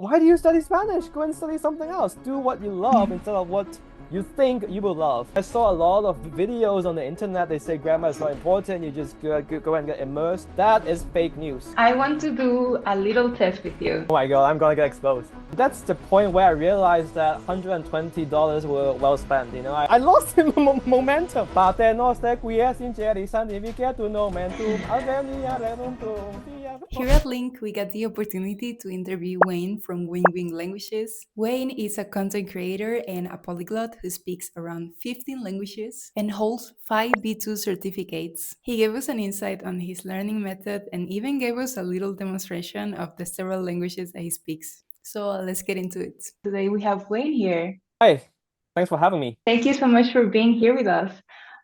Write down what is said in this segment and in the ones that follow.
why do you study Spanish? Go and study something else. Do what you love instead of what you think you will love. I saw a lot of videos on the internet. They say grammar is not important. You just go and get immersed. That is fake news. I want to do a little test with you. Oh my God, I'm gonna get exposed. That's the point where I realized that $120 were well spent. I lost momentum. Parte nostre quia sinceri santificetur nomen tuum, alvenia rerum tuum. Here at Link, we got the opportunity to interview Wayne from WingWing Languages. Wayne is a content creator and a polyglot who speaks around 15 languages and holds 5 B2 certificates. He gave us an insight on his learning method and even gave us a little demonstration of the several languages that he speaks. So let's get into it. Today we have Wayne here. Hi, thanks for having me. Thank you so much for being here with us.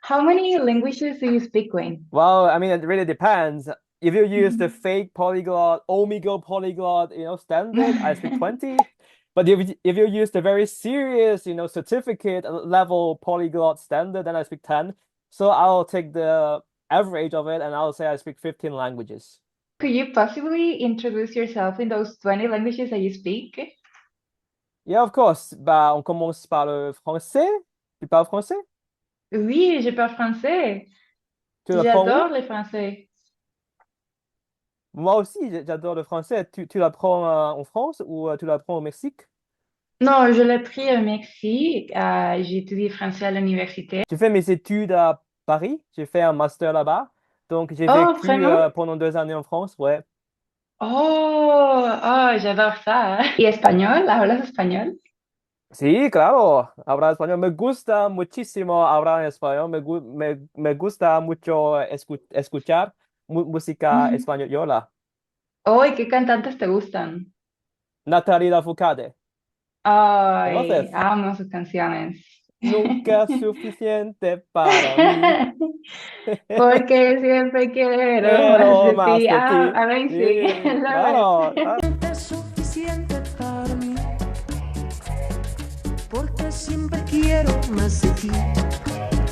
How many languages do you speak, Wayne? Well, I mean, it really depends. If you use the fake polyglot, Omegle polyglot, standard, I speak 20. But if you use the very serious, certificate level polyglot standard, then I speak 10. So I'll take the average of it and I'll say I speak 15 languages. Could you possibly introduce yourself in those 20 languages that you speak? Yeah, of course. Bah, on commence par le français. Tu parles français? Oui, je parle français. Tu l'apprends J'adore où? le français. Moi aussi, j'adore le français. Tu l'apprends en France ou tu l'apprends au Mexique? Non, je l'ai pris au Mexique. J'ai étudié français à l'université. J'ai fait mes études à Paris. J'ai fait un master là-bas. Donc, j'ai Oh, vécu vraiment? pendant 2 années en France, ouais. Oh, j'adore ça. ¿Y español? ¿Hablas español? Sí, claro, hablar español. Me gusta muchísimo hablar en español. Me gusta mucho escuchar música Ujú. española. Oh, ¿y qué cantantes te gustan? Natalie Lafourcade. Ay, ¿Conoces? amo sus canciones. Nunca es suficiente para mí. Porque siempre quiero más Quiero de más ti. de Ah, ti. amazing. Sí, Love it. claro, claro. Es suficiente para mí, porque siempre quiero más de ti.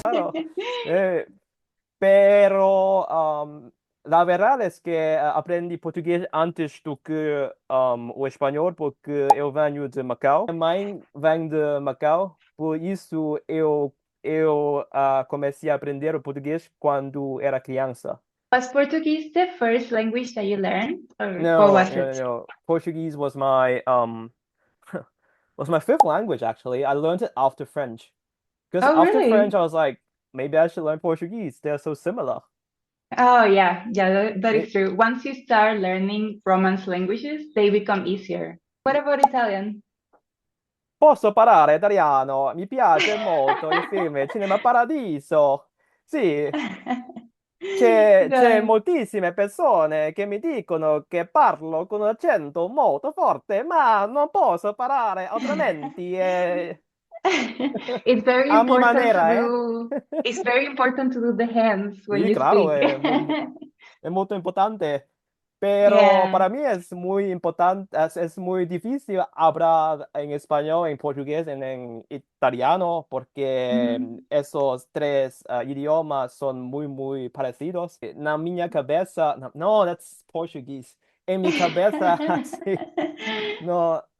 Claro. Eh, pero la verdad es que aprendí portugués antes do que o espanhol, porque eu venho de Macau. Minha mãe vem de Macau, por isso eu comecei a aprender o português quando era criança. Was Portuguese the first language that you learned? Or what No, was no, no, it? no. Portuguese was my was my fifth language actually. I learned it after French. Because Oh, after French, really? I was like, maybe I should learn Portuguese. They're so similar. Oh, yeah, that is May- true. Once you start learning Romance languages, they become easier. What about Italian? Posso parlare italiano? Mi piace molto il film Cinema Paradiso. Sì, c'è Good. moltissime persone che mi dicono che parlo con un accento molto forte, ma non posso parlare altrimenti. It's very A mi important to manera, eh? do, it's very important to do the hands when Sí, you claro, speak. es muy importante, pero Yeah. para mí es muy importante, es muy difícil hablar en español, en portugués, en italiano, porque Mhm. esos tres idiomas son muy parecidos. Na minha cabeça, no, that's Portuguese. En mi cabeza, sí,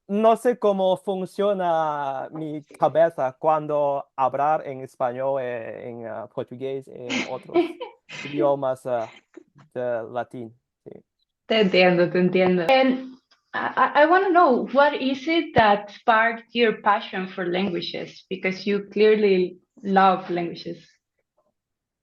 no sé cómo funciona mi cabeza cuando hablar en español, en portugués, en otros idiomas de latín. Sí. Te entiendo, te entiendo. And I want to know, what is it that sparked your passion for languages? Because you clearly love languages.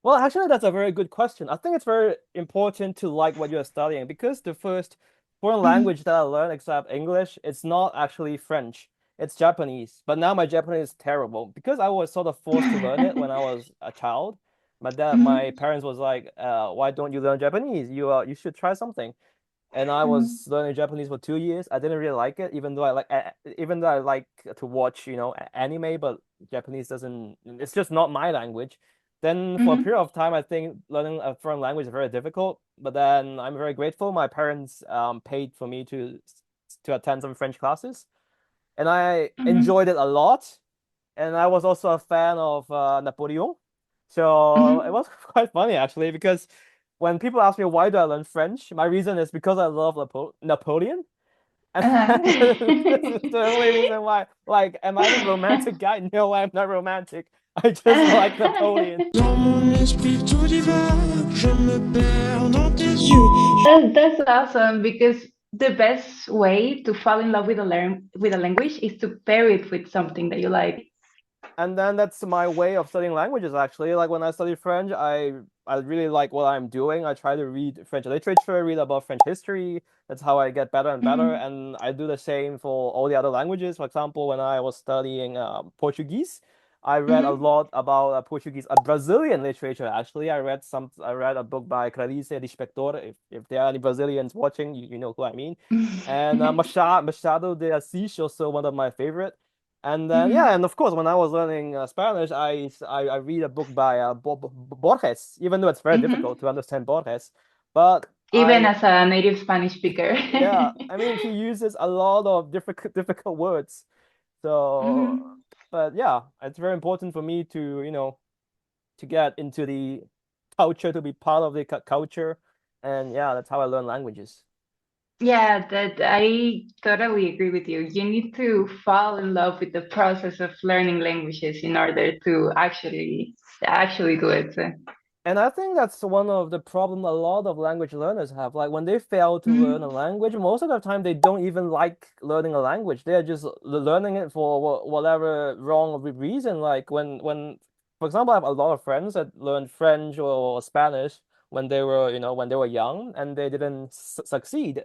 Well, actually, that's a very good question. I think it's very important to like what you're studying because the first foreign Mhm. language that I learned, except English, it's not actually French. It's Japanese. But now my Japanese is terrible because I was sort of forced to learn it when I was a child. My Mhm. parents was like, "Why don't you learn Japanese? You should try something." And I Mhm. was learning Japanese for 2 years. I didn't really like it, even though I like to watch, anime, but Japanese doesn't. It's just not my language. Then for a Mhm. period of time, I think learning a foreign language is very difficult. But then I'm very grateful. My parents paid for me to attend some French classes, and I Mhm. enjoyed it a lot. And I was also a fan of Napoleon. So it Mhm. was quite funny actually because when people ask me why do I learn French, my reason is because I love Napoleon. And this is Uh-huh. the only reason why. Like, am I the romantic guy? No, I'm not romantic. I just like Napoleon. Dans mon esprit tout divague, je me perds dans tes yeux. That's awesome because the best way to fall in love with a language is to pair it with something that you like. And then that's my way of studying languages, actually. Like when I study French, I really like what I'm doing. I try to read French literature, read about French history. That's how I get better and better. Mhm. And I do the same for all the other languages. For example, when I was studying Portuguese, I read a Mhm. lot about Portuguese, Brazilian literature. Actually, I read a book by Clarice Lispector. If there are any Brazilians watching, you know who I mean. And Machado de Assis, also one of my favorite. And then yeah, Mhm. and of course, when I was learning Spanish, I read a book by Borges, even though it's very difficult Mhm. to understand Borges. But Even I as a native Spanish speaker. yeah, I mean he uses a lot of difficult words. So, Mhm. but yeah, it's very important for me to to get into the culture, to be part of the culture, and yeah, that's how I learn languages. Yeah, that I totally agree with you. You need to fall in love with the process of learning languages in order to actually do it. And I think that's one of the problem a lot of language learners have. Like when they fail to learn a Mhm. language, most of the time they don't even like learning a language. They're just learning it for whatever wrong reason. Like for example, I have a lot of friends that learned French or Spanish when they were, when they were young and they didn't succeed.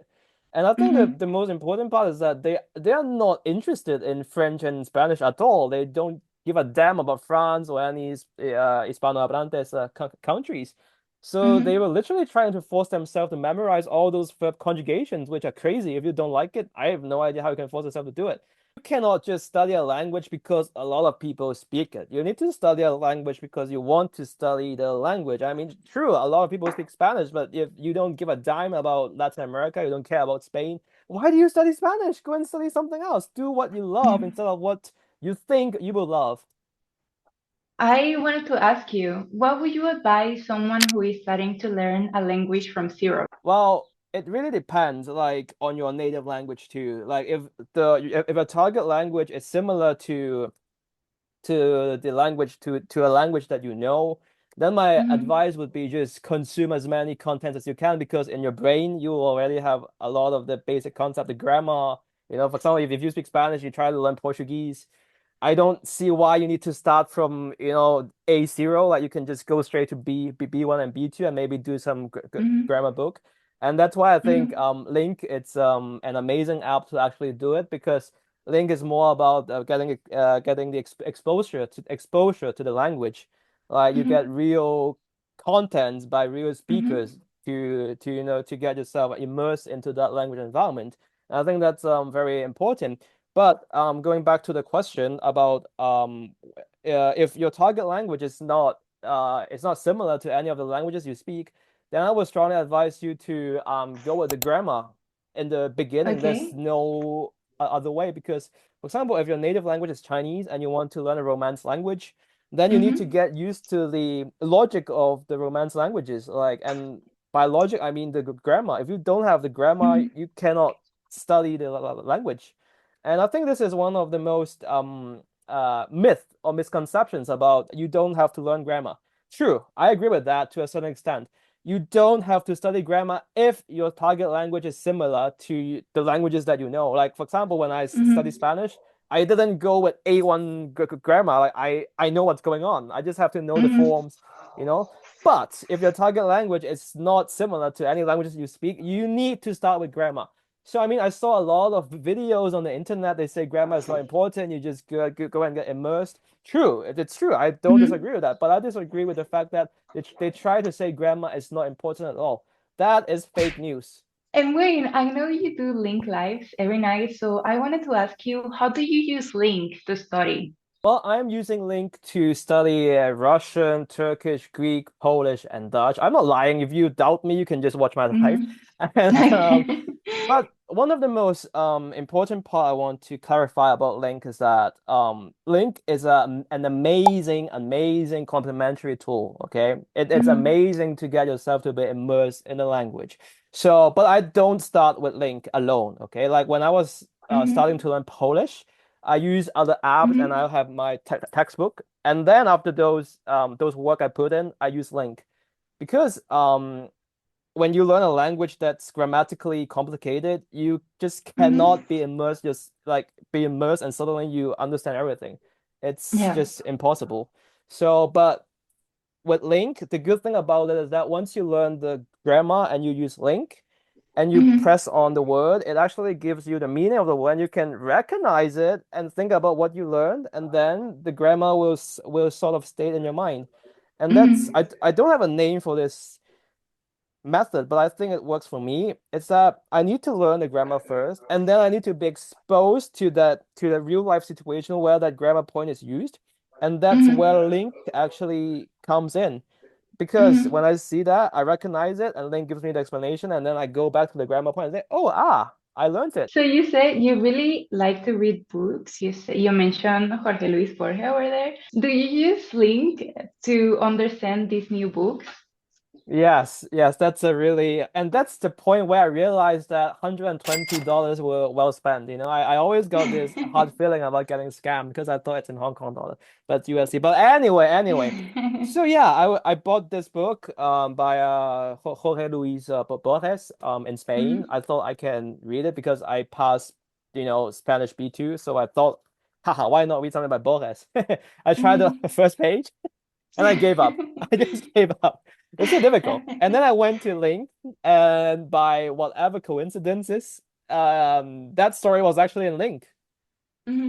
And I think that Mhm. the most important part is that they are not interested in French and Spanish at all. They don't give a damn about France or any Hispanohablantes countries. So they were Mhm. literally trying to force themselves to memorize all those verb conjugations, which are crazy. If you don't like it, I have no idea how you can force yourself to do it. You cannot just study a language because a lot of people speak it. You need to study a language because you want to study the language. I mean, true, a lot of people speak Spanish, but if you don't give a dime about Latin America, you don't care about Spain, why do you study Spanish? Go and study something else. Do what you love Mhm. instead of what you think you will love. I wanted to ask you, what would you advise someone who is starting to learn a language from zero? Well, it really depends, like on your native language too. Like if a target language is similar to the language to a language that you know, then my Mhm. advice would be just consume as many contents as you can because in your brain you already have a lot of the basic concept, the grammar. For example, if you speak Spanish, you try to learn Portuguese. I don't see why you need to start from, A0. Like you can just go straight to B1 and B2 and maybe do some Mhm. grammar book. And that's why I think Mhm. Link it's an amazing app to actually do it because Link is more about getting the exposure to the language. Like you get Mhm. real contents by real Mhm. speakers to get yourself immersed into that language environment. And I think that's very important. But going back to the question about if your target language is not it's not similar to any of the languages you speak, then I would strongly advise you to go with the grammar in the beginning. There's Okay. no other way because, for example, if your native language is Chinese and you want to learn a Romance language, then you need to Mhm. get used to the logic of the Romance languages. Like, and by logic, I mean the grammar. If you don't have the grammar, Mhm. you cannot study the language. And I think this is one of the most myth or misconceptions about you don't have to learn grammar. True, I agree with that to a certain extent. You don't have to study grammar if your target language is similar to the languages that you know. Like, for example, when I study Mhm. Spanish, I didn't go with A1 grammar. Like, I know what's going on. I just have to know the Mhm. forms, you know. But if your target language is not similar to any languages you speak, you need to start with grammar. So I mean, I saw a lot of videos on the internet. They say grammar is not important. You just go and get immersed. True, it's true. I don't Mhm. disagree with that, but I disagree with the fact that they try to say grammar is not important at all. That is fake news. And Wayne, I know you do Link Lives every night, so I wanted to ask you, how do you use Link to study? Well, I'm using Link to study Russian, Turkish, Greek, Polish, and Dutch. I'm not lying. If you doubt me, you can just watch my life. Mhm. And but one of the most important part I want to clarify about Link is that Link is an amazing, amazing complementary tool. Okay, it's Mhm. amazing to get yourself to be immersed in the language. So, but I don't start with Link alone, okay? Like when I was starting to learn Polish, I use other apps and I have my textbook. And then after those work I put in, I use Link because when you learn a language that's grammatically complicated, you just cannot be immersed, just like be immersed and suddenly you understand everything. It's Yeah. just impossible. So, but with Link, the good thing about it is that once you learn the grammar and you use Link and you press on the word, it actually gives you the meaning of the word and you can recognize it and think about what you learned, and then the grammar will sort of stay in your mind. And that's I don't have a name for this method, but I think it works for me. It's that I need to learn the grammar first, and then I need to be exposed to the real life situation where that grammar point is used. And that's where Link actually comes in. Because when I see that, I recognize it, and Link gives me the explanation, and then I go back to the grammar point and say, oh, I learned it. So you said you really like to read books. You mentioned Jorge Luis Borges over there. Do you use Link to understand these new books? Yes, that's and that's the point where I realized that $120 were well spent. I always got this hard feeling about getting scammed because I thought it's in Hong Kong dollar, but it's USD. But anyway. So yeah, I bought this book by Jorge Luis Borges in Spain. I thought I can read it because I passed Spanish B2, so I thought, haha, why not read something by Borges? I tried the first page and I gave up. I just gave up. It's too difficult. And then I went to Link, and by whatever coincidences, that story was actually in Link.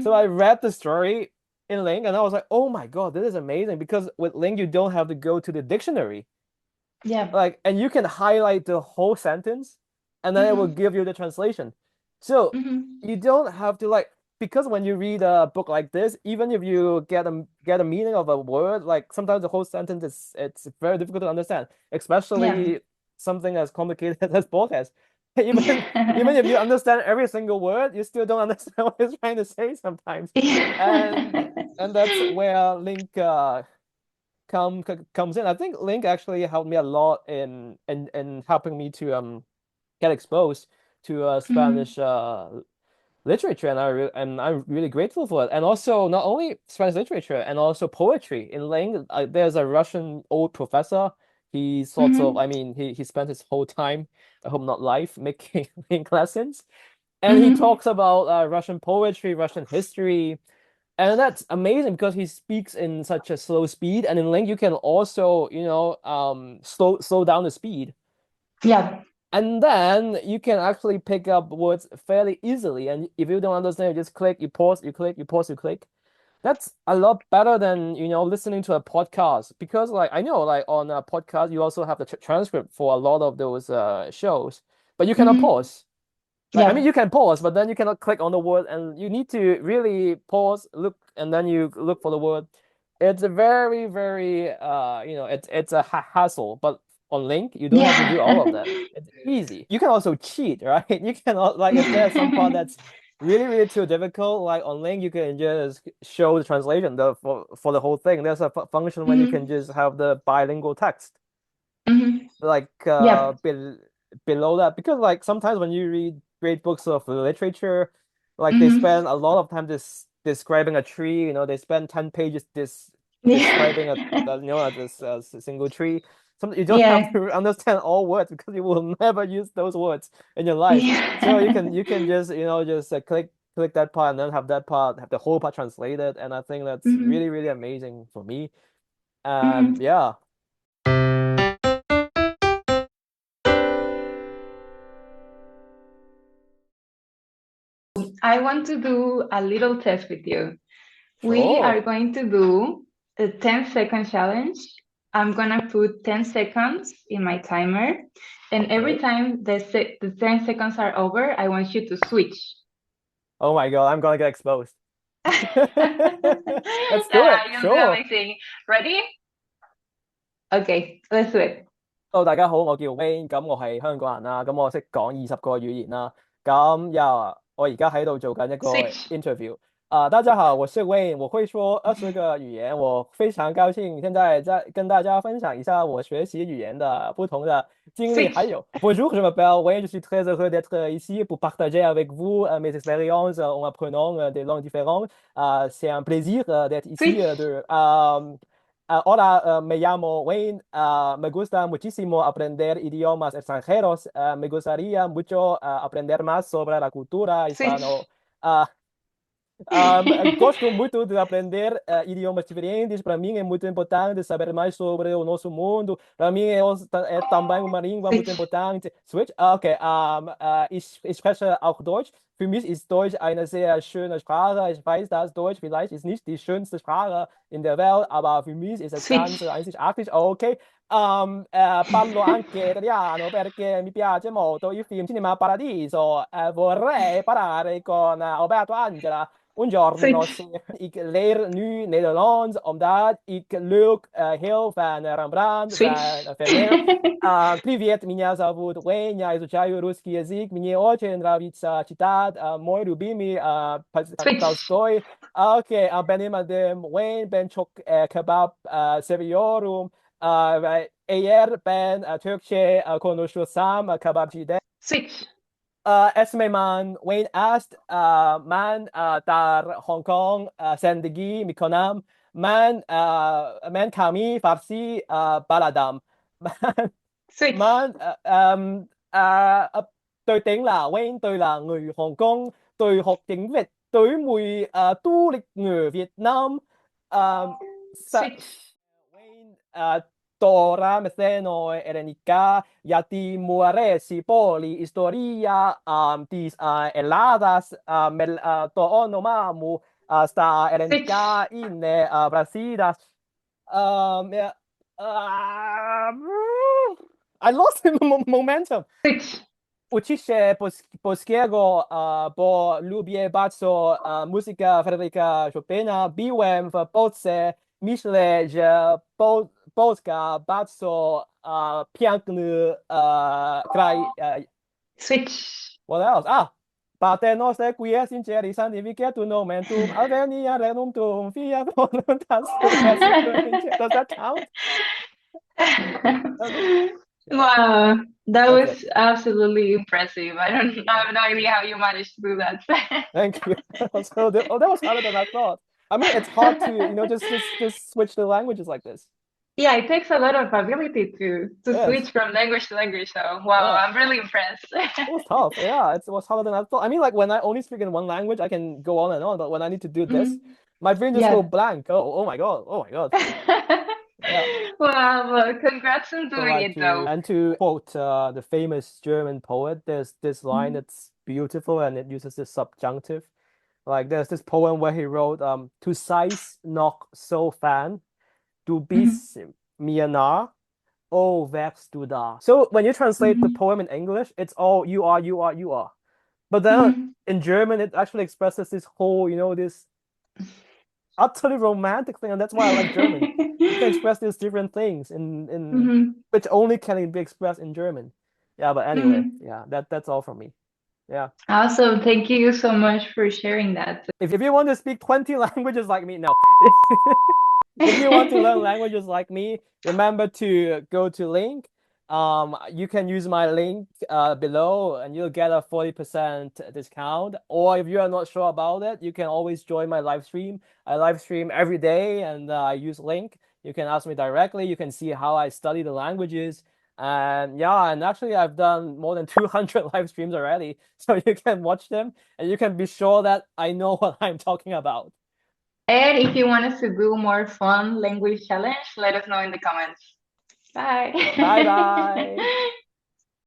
So I read the story in Link, and I was like, oh my God, this is amazing. Because with Link, you don't have to go to the dictionary. Yeah. And you can highlight the whole sentence, and then it will give you the translation. So you don't have to because when you read a book like this, even if you get a meaning of a word, like sometimes the whole sentence it's very difficult to understand, especially something as complicated as Borges. Even if you understand every single word, you still don't understand what he's trying to say sometimes. And that's where Link comes in. I think Link actually helped me a lot in helping me to get exposed to Spanish literature, and I'm really grateful for it. And also not only Spanish literature and also poetry in Link. There's a Russian old professor. He sort of, I mean, he spent his whole time, I hope not life, making Link lessons, and he talks about Russian poetry, Russian history. And that's amazing because he speaks in such a slow speed. And in Link, you can also, slow down the speed. Yeah. And then you can actually pick up words fairly easily. And if you don't understand, you just click, you pause, you click, you pause, you click. That's a lot better than, listening to a podcast. Because I know on a podcast, you also have the transcript for a lot of those shows, but you cannot pause. I mean, you can pause, but then you cannot click on the word, and you need to really pause, look, and then you look for the word. It's a very, very, it's a hassle. But on Link, you don't have to do all of that. It's easy. You can also cheat, right? You cannot if there's some part that's really, really too difficult, like on Link, you can just show the translation for the whole thing. There's a function when you can just have the bilingual text, Yeah. below that, because sometimes when you read great books of literature, they spend a lot of time describing a tree. They spend 10 pages describing this single tree. You don't have to understand all words because you will never use those words in your life. So you can just click that part and then have that part, have the whole part translated. And I think that's really, really amazing for me. And yeah. I want to do a little test with you. We Sure. are going to do a 10-second challenge. I'm gonna put 10 seconds in my timer, and every Okay. time the 10 seconds are over, I want you to switch. Oh my God, I'm gonna get exposed. Let's do it. You'll do Sure. amazing. Ready? Okay, let's do it. Hello，大家好，我叫 Wayne，咁我係香港人啦，咁我識講20個語言啦，咁我而家喺度做緊一個 Switch. interview。大家好，我是 Wayne，我会说20个语言，我非常高兴现在在跟大家分享一下我学习语言的不同的经历，还 Switch. 有 Bonjour, je m'appelle Wayne, je suis très heureux d'être ici pour partager avec vous mes expériences en apprenant des langues différentes. C'est un plaisir d'être ici. Switch. Hola, me llamo Wayne. Me gusta muchísimo aprender idiomas extranjeros. Me gustaría mucho aprender más sobre la cultura Switch. hispano. Gosto muito de aprender idiomas diferentes. Para mim é muito importante saber mais sobre o nosso mundo. Para mim é também uma língua muito Switch. importante. Switch? Okay. Ich spreche auch Deutsch. Für mich ist Deutsch eine sehr schöne Sprache. Ich weiß, dass Deutsch vielleicht ist nicht die schönste Sprache in der Welt, aber für mich ist es ganz Switch. einzigartig. Ok. Parlo anche italiano perché mi piace molto il film Cinema Paradiso. Vorrei parlare con Alberto Angela. Un giorno Switch. ik leer nu Nederlands omdat ik leuk heel van Rembrandt, Switch. van Vermeer. Привет, меня зовут Wayne, я изучаю русский язык. Мне очень нравится читать мой любимый Switch. Толстой. Окей, benim Wayne, ben çok kebap seviyorum. Eğer ben Türkçe konuşursam kebapçıda. Switch. اسم من وین است من در هنگ کنگ زندگی میکنم من کمی فارسی بلدم من Switch. من tôi tiếng là Wayne, tôi là người Hồng Kông, tôi học tiếng Việt, tôi mới du lịch người Việt Nam. Switch. Wayne Tora meceno erenica yati muaresi poli historia tis heladas toonomamu sta erenica in Brasidas. Yeah, I lost momentum. Switch. Ucisze polskiego, bo lubię bardzo muzykę Fryderyka Chopina. Byłem w Polsce. Myślę, że Polska bardzo piękny kraj. Switch. What else? Parteno sequia sinceri santificia tu nomen tum alvenia renum tum fiat voluntas tuum. Does that count? Wow, that That's was absolutely impressive. I have no idea how you managed to do that. Thank you. So that was harder than I thought. I mean, it's hard to, just switch the languages like this. Yeah, it takes a lot of ability to Yes. switch from language to language. So wow, Yeah. I'm really impressed. It was tough. Yeah, it was harder than I thought. I mean, like when I only speak in one language, I can go on and on. But when I need to do this, my brain just Yeah. go blank. Oh my God. Oh my God. Yeah. Wow, well, congrats on doing it though. And to quote the famous German poet, there's this line that's beautiful and it uses this subjunctive. Like there's this poem where he wrote, "Du seist noch so fern, du bist mir nah, oh wärst du da." So when you translate the poem in English, it's all you are, you are, you are. But then in German, it actually expresses this whole, this utterly romantic thing, and that's why I like German. You can express these different things in which only can be expressed in German. Yeah, but anyway, yeah, that's all from me. Yeah. Awesome. Thank you so much for sharing that. If you want to speak 20 languages like me, no. If you want to learn languages like me, remember to go to Link. You can use my link below and you'll get a 40% discount. Or if you are not sure about it, you can always join my live stream. I live stream every day and I use Link. You can ask me directly. You can see how I study the languages. And yeah, and actually I've done more than 200 live streams already. So you can watch them and you can be sure that I know what I'm talking about. And if you want us to do more fun language challenge, let us know in the comments. Bye. Bye bye.